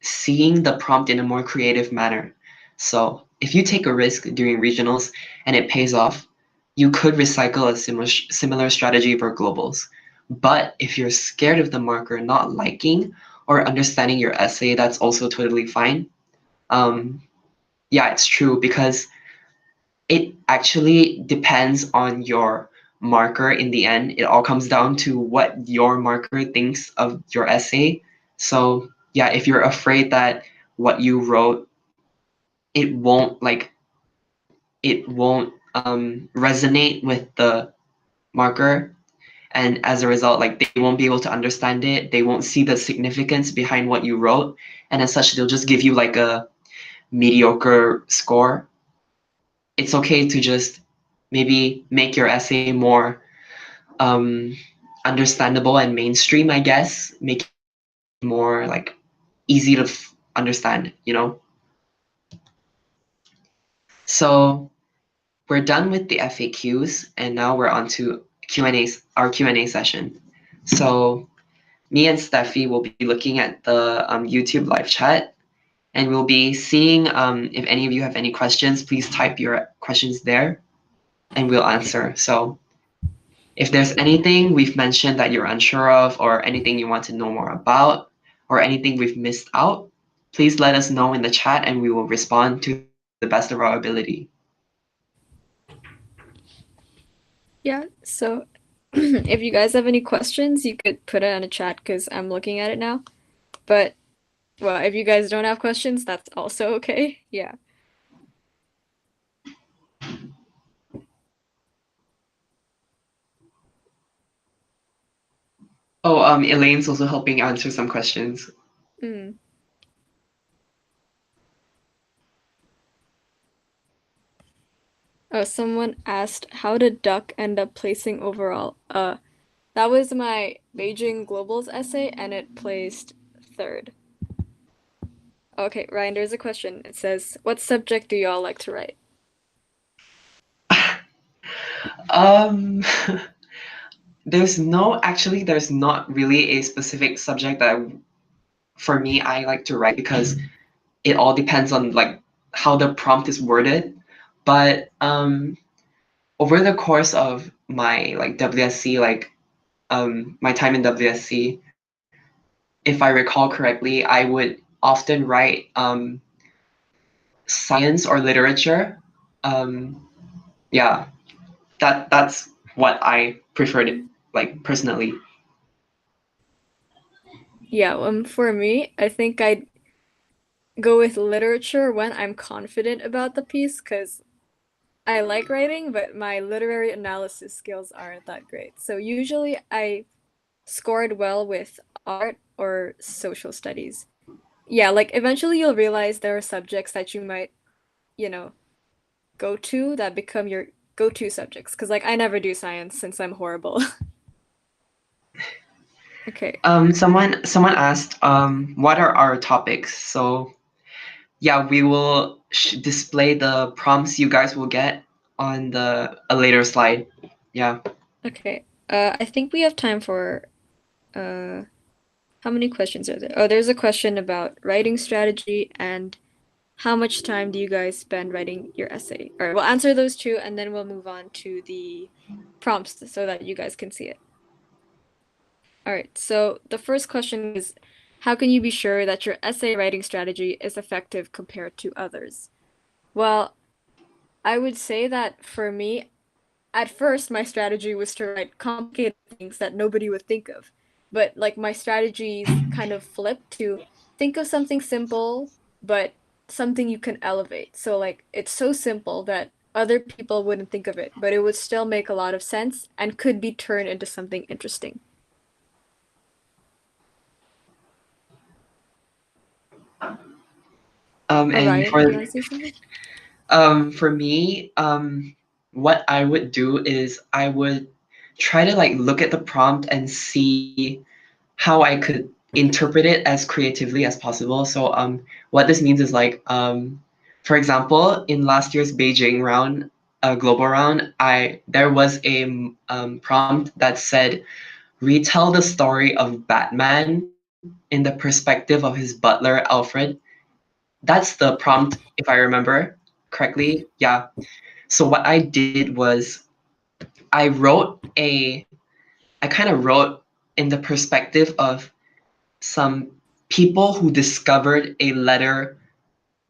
Speaker 2: seeing the prompt in a more creative manner. So if you take a risk during regionals and it pays off, you could recycle a similar strategy for globals. But if you're scared of the marker not liking or understanding your essay, that's also totally fine. Um, yeah, it's true because it actually depends on your marker in the end. It all comes down to what your marker thinks of your essay. So, yeah, if you're afraid that what you wrote, it won't like it won't resonate with the marker, and as a result, like they won't be able to understand it. They won't see the significance behind what you wrote, and as such, they'll just give you like a mediocre score. It's okay to just maybe make your essay more um, understandable and mainstream, I guess, make it more like easy to understand. So we're done with the FAQs, and now we're on to our Q&A session. So me and Steffi will be looking at the YouTube live chat, and we'll be seeing if any of you have any questions. Please type your questions there, and we'll answer. So if there's anything we've mentioned that you're unsure of, or anything you want to know more about, or anything we've missed out, please let us know in the chat and we will respond to the best of our ability.
Speaker 1: Yeah, so if you guys have any questions, you could put it on a chat because I'm looking at it now. But Well, if you guys don't have questions, that's also okay. Yeah.
Speaker 2: Oh, Elaine's also helping answer some questions.
Speaker 1: Mm. Oh, someone asked, how did Duck end up placing overall? That was my Beijing Globals essay, and it placed third. Okay, Ryan, there's a question. It says, what subject do y'all like to write?
Speaker 2: Um, there's not really a specific subject for me, I like to write because it all depends on like how the prompt is worded. But over the course of my like WSC, like my time in WSC, if I recall correctly, I would often write science or literature. Um, yeah, that's what I preferred, like personally.
Speaker 1: Yeah, for me, I think I'd go with literature when I'm confident about the piece, because I like writing, but my literary analysis skills aren't that great. So usually I scored well with art or social studies. Yeah, like eventually you'll realize there are subjects that you might, you know, go to that become your go-to subjects. Because like I never do science since I'm horrible. Okay.
Speaker 2: Someone asked, what are our topics? So yeah, we will display the prompts you guys will get on a later slide. Yeah.
Speaker 1: Okay. I think we have time for uh how many questions are there? Oh, there's a question about writing strategy and how much time do you guys spend writing your essay? All right, we'll answer those two and then we'll move on to the prompts so that you guys can see it. All right, so the first question is, how can you be sure that your essay writing strategy is effective compared to others? Well, I would say that for me, at first my strategy was to write complicated things that nobody would think of. But like my strategies kind of flipped to think of something simple, but something you can elevate. So like it's so simple that other people wouldn't think of it, but it would still make a lot of sense and could be turned into something interesting.
Speaker 2: And
Speaker 1: Orion, do you want to say something?
Speaker 2: for me, what I would do is I would try to like look at the prompt and see how I could interpret it as creatively as possible. So what this means is like for example, in last year's Beijing round, global round, I there was a prompt that said retell the story of Batman in the perspective of his butler Alfred. That's the prompt, if I remember correctly. Yeah. So what I did was I wrote a I kind of wrote in the perspective of some people who discovered a letter,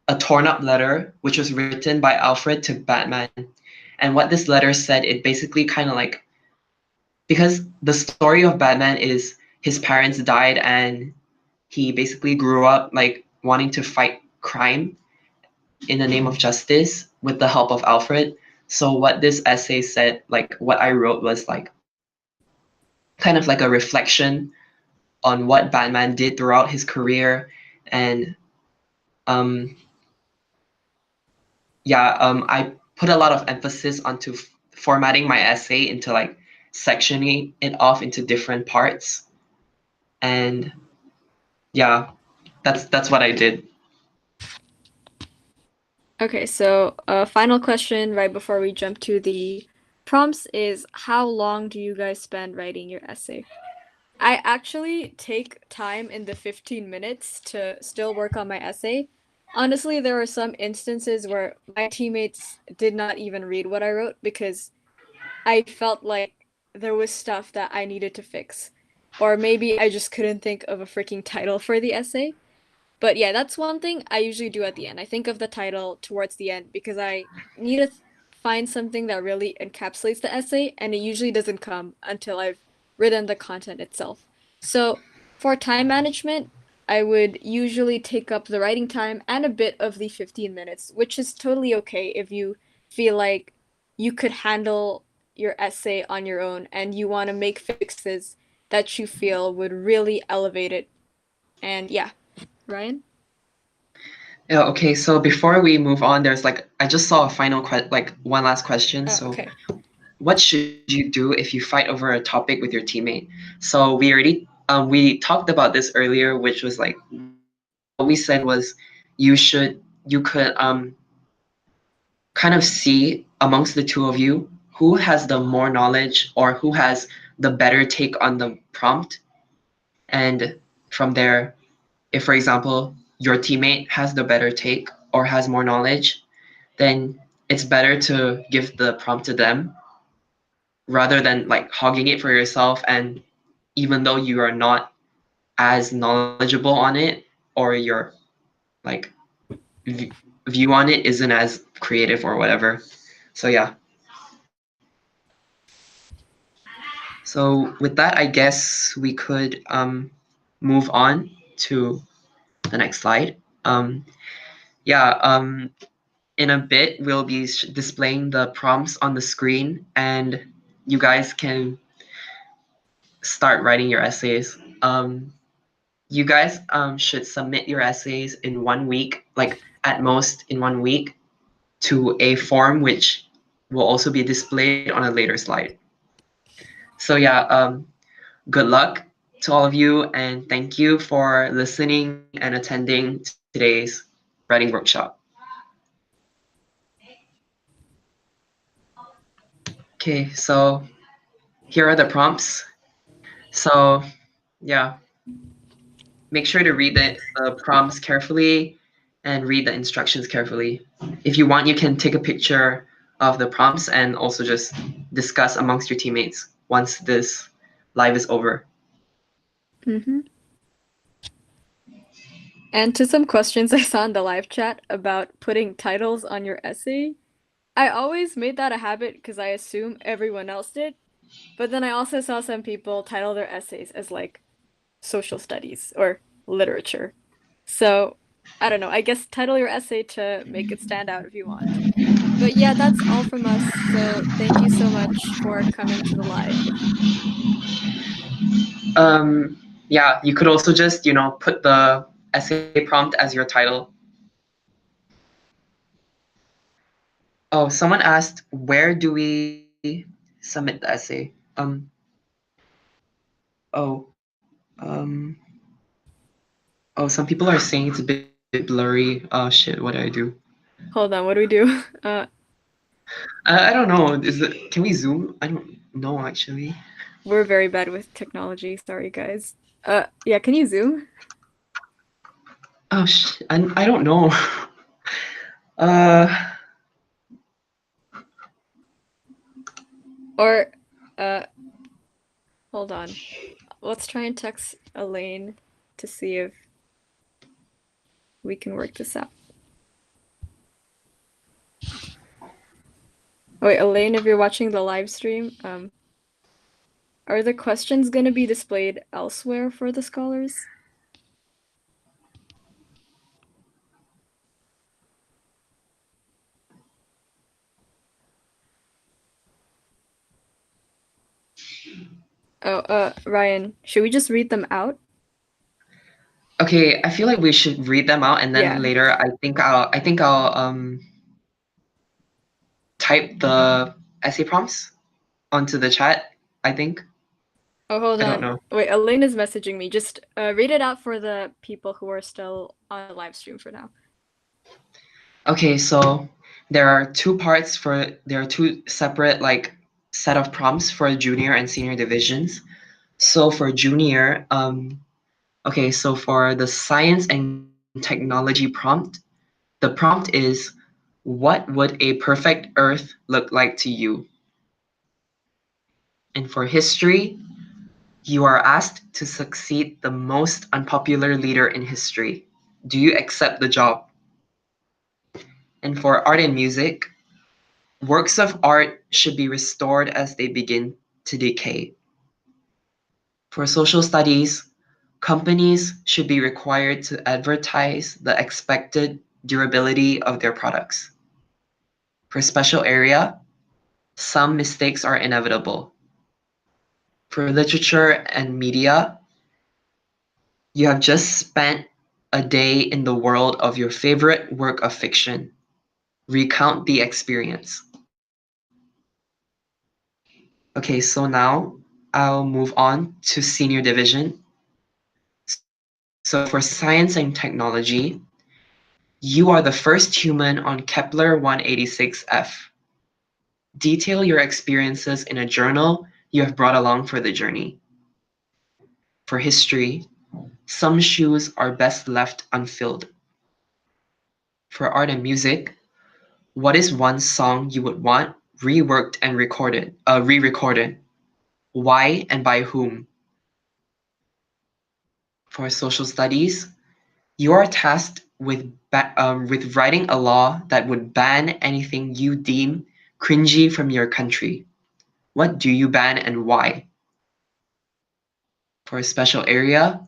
Speaker 2: a torn up letter, which was written by Alfred to Batman. And what this letter said, it basically kind of like, because the story of Batman is his parents died and he basically grew up like wanting to fight crime in the name of justice with the help of Alfred. So what this essay said, like what I wrote was like kind of like a reflection on what Batman did throughout his career and um I put a lot of emphasis onto formatting my essay into like sectioning it off into different parts. And yeah, that's what I did.
Speaker 1: Okay, so final question right before we jump to the prompts is how long do you guys spend writing your essay? I actually take time in the 15 minutes to still work on my essay. Honestly, there were some instances where my teammates did not even read what I wrote because I felt like there was stuff that I needed to fix. Or maybe I just couldn't think of a freaking title for the essay. But yeah, that's one thing I usually do at the end. I think of the title towards the end because I need to find something that really encapsulates the essay, and it usually doesn't come until I've written the content itself. So for time management, I would usually take up the writing time and a bit of the 15 minutes, which is totally okay if you feel like you could handle your essay on your own and you want to make fixes that you feel would really elevate it. And yeah, Ryan?
Speaker 2: Yeah, okay, so before we move on, there's like I just saw a like one last question.
Speaker 1: Oh,
Speaker 2: So
Speaker 1: okay.
Speaker 2: what should you do if you fight over a topic with your teammate? So we talked about this earlier, which was like what we said was you could kind of see amongst the two of you who has the more knowledge or who has the better take on the prompt. And from there, if for example your teammate has the better take or has more knowledge, then it's better to give the prompt to them rather than like hogging it for yourself. And even though you are not as knowledgeable on it, or your like v- view on it isn't as creative or whatever. So yeah. So with that, I guess we could move on to the next slide. Yeah, in a bit, we'll be displaying the prompts on the screen, and you guys can start writing your essays. You guys should submit your essays in 1 week, like at most in 1 week, to a form which will also be displayed on a later slide. So yeah, good luck to all of you, and thank you for listening and attending today's writing workshop. Okay, so here are the prompts. So yeah, make sure to read the prompts carefully and read the instructions carefully. If you want, you can take a picture of the prompts and also just discuss amongst your teammates once this live is over.
Speaker 1: Mm-hmm. And to some questions I saw in the live chat about putting titles on your essay, I always made that a habit because I assume everyone else did. But then I also saw some people title their essays as like social studies or literature. So I don't know. I guess title your essay to make it stand out if you want. But yeah, that's all from us. So thank you so much for coming to the live.
Speaker 2: Um, yeah, you could also just, put the essay prompt as your title. Oh, someone asked, where do we submit the essay? Oh, um, oh, some people are saying it's a bit blurry. Oh shit, what do I do?
Speaker 1: Hold on, what do we do?
Speaker 2: I don't know. Can we zoom? I don't know actually.
Speaker 1: We're very bad with technology. Sorry, guys. Yeah, can you zoom?
Speaker 2: Oh shit, I don't know. Uh,
Speaker 1: Or, uh, hold on. Let's try and text Elaine to see if we can work this out. Wait, Elaine, if you're watching the live stream, are the questions going to be displayed elsewhere for the scholars? Oh, Ryan, should we just read them out?
Speaker 2: okay, I feel like we should read them out, and then
Speaker 1: Yeah.
Speaker 2: later I think I'll type the essay prompts onto the chat. I think.
Speaker 1: Oh, hold
Speaker 2: I don't
Speaker 1: on.
Speaker 2: know.
Speaker 1: Wait, Elaine is messaging me. Just read it out for the people who are still on the live stream for now.
Speaker 2: Okay, so there are two separate like set of prompts for junior and senior divisions. So for junior, okay, so for the science and technology prompt, the prompt is, what would a perfect Earth look like to you? And for history, you are asked to succeed the most unpopular leader in history. Do you accept the job? And for art and music, works of art should be restored as they begin to decay. For social studies, Companies should be required to advertise the expected durability of their products. For special area, some mistakes are inevitable. For literature and media, you have just spent a day in the world of your favorite work of fiction. Recount the experience. Okay, so now I'll move on to senior division. So for science and technology, you are the first human on Kepler 186f. Detail your experiences in a journal you have brought along for the journey. For history, some shoes are best left unfilled. For art and music, what is one song you would want reworked and re-recorded? Why and by whom? For social studies, you are tasked with writing a law that would ban anything you deem cringy from your country. What do you ban and why? For a special area,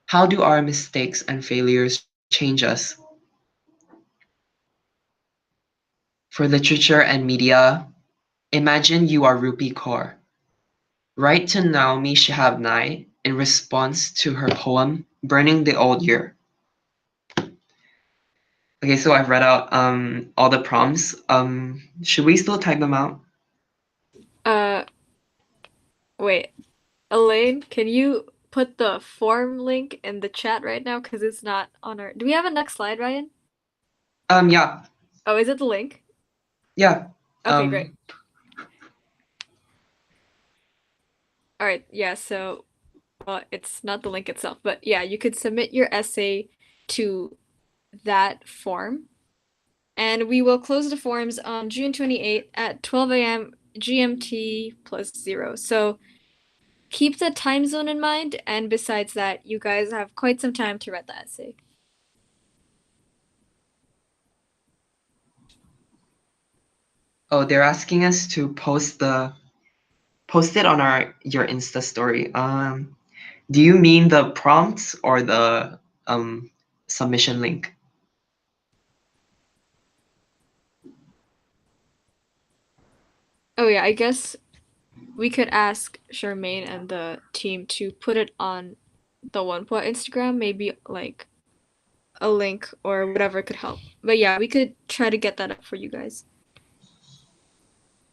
Speaker 2: how do our mistakes and failures change us? For literature and media, imagine you are Rupi Kaur. Write to Naomi Shihab Nye in response to her poem Burning the Old Year. Okay, so I've read out all the prompts. Should we still type them out?
Speaker 1: Wait, Elaine, can you put the form link in the chat right now? Because it's not on our. Do we have a next slide, Ryan?
Speaker 2: Yeah,
Speaker 1: Oh, is it the link?
Speaker 2: yeah.
Speaker 1: Okay, great. All right, yeah, so well, it's not the link itself, but yeah, you could submit your essay to that form. And we will close the forms on June 28th at 12 a.m. GMT plus 0. So keep the time zone in mind, and besides that, you guys have quite some time to write the essay.
Speaker 2: Oh, they're asking us to post it on your Insta story. Do you mean the prompts or the submission link?
Speaker 1: Oh yeah, I guess we could ask Charmaine and the team to put it on the OnePwaa Instagram, maybe like a link or whatever could help. But yeah, we could try to get that up for you guys.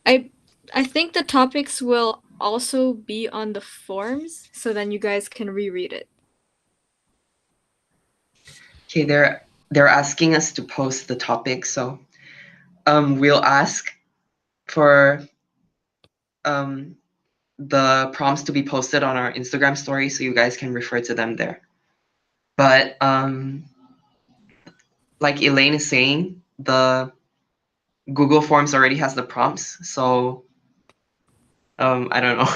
Speaker 1: I I think the topics will also be on the forms, so then you guys can reread it.
Speaker 2: Okay, they're asking us to post the topic, so we'll ask for the prompts to be posted on our Instagram story so you guys can refer to them there. But like Elaine is saying, the Google Forms already has the prompts, so I don't know.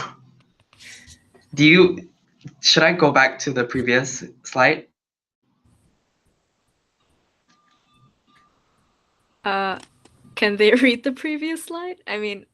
Speaker 2: Should I go back to the previous slide?
Speaker 1: Uh, can they read the previous slide? I mean,